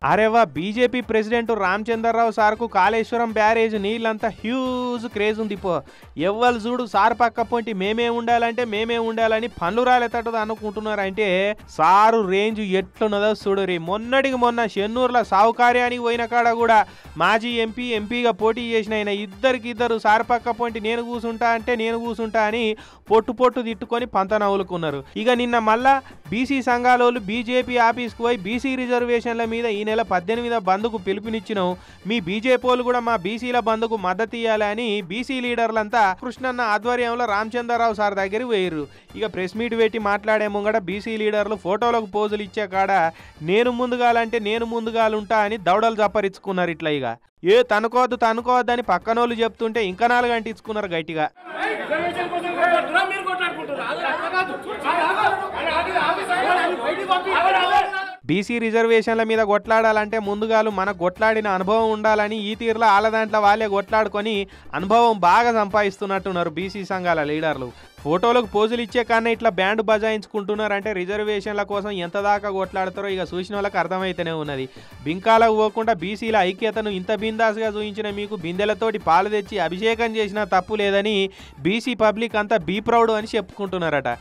అరేవా BJP president Ramachandra Rao సార్కు Kaleshwaram barrage నీళ్ళంతా huge craze ఉంది పో. ఎవ్వరు చూడు సార్ పక్క పొంటి మేమే ఉండాలని పనులు రాలేతటది అనుకుంటున్నారు. అంటే సారు రేంజ్ ఎట్లున్నదో చూడరి. మొన్నటికి మొన్న చెన్నూరులో సావుకార్యానికి పోయిన కాడ కూడా మాజీ ఎంపీగా పోటీ చేసిన ఆయన ఇద్దరు సార్ పక్క పొంటి నేను కూసుంటా అని పొట్టు తిట్టుకొని పంత నవ్వులుకున్నారు. ఇక నిన్న మళ్ళా బీసీ సంఘాలోళ్ళు బీజేపీ ఆఫీస్కు పోయి బీసీ రిజర్వేషన్ల మీద ఈ నెల 18 బంద్కు పిలుపునిచ్చినాం, మీ బీజేపీ వాళ్ళు కూడా మా బీసీల బంద్కు మద్దతు ఇవ్వాలని బీసీ లీడర్లంతా కృష్ణన్న ఆధ్వర్యంలో రామచంద్రరావు సార్ దగ్గరికి పోయిర్రు. ఇక ప్రెస్ మీట్ పెట్టి మాట్లాడే ముంగడ బీసీ లీడర్లు ఫోటోలకు పోజులు ఇచ్చే కాడ నేను ముందుగాలుంటా అని దౌడలు చప్పరించుకున్నారు. ఇట్లా ఇక తనుకోవద్దని పక్కనోళ్ళు చెప్తుంటే ఇంకా 4 గంటించుకున్నారు గట్టిగా. బీసీ రిజర్వేషన్ల మీద కొట్లాడాలంటే ముందుగాలు మనకు కొట్లాడిన అనుభవం ఉండాలని ఈ తీరులో వాళ్ళ దాంట్లో వాళ్ళే కొట్లాడుకొని అనుభవం బాగా సంపాదిస్తున్నట్టున్నారు బీసీ సంఘాల లీడర్లు. ఫోటోలకు పోజులు ఇచ్చే కన్నా ఇట్లా బ్యాండ్ బజాయించుకుంటున్నారంటే రిజర్వేషన్ల కోసం ఎంత దాకా కొట్లాడతారో ఇక చూసిన వాళ్ళకి అర్థమైతేనే ఉన్నది. బింకాలకు పోకుండా బీసీల ఐక్యతను ఇంత బిందాస్గా చూయించిన మీకు బిందెలతోటి పాలు తెచ్చి అభిషేకం చేసినా తప్పు లేదని బీసీ పబ్లిక్ అంతా బీ ప్రౌడ్ అని చెప్పుకుంటున్నారట.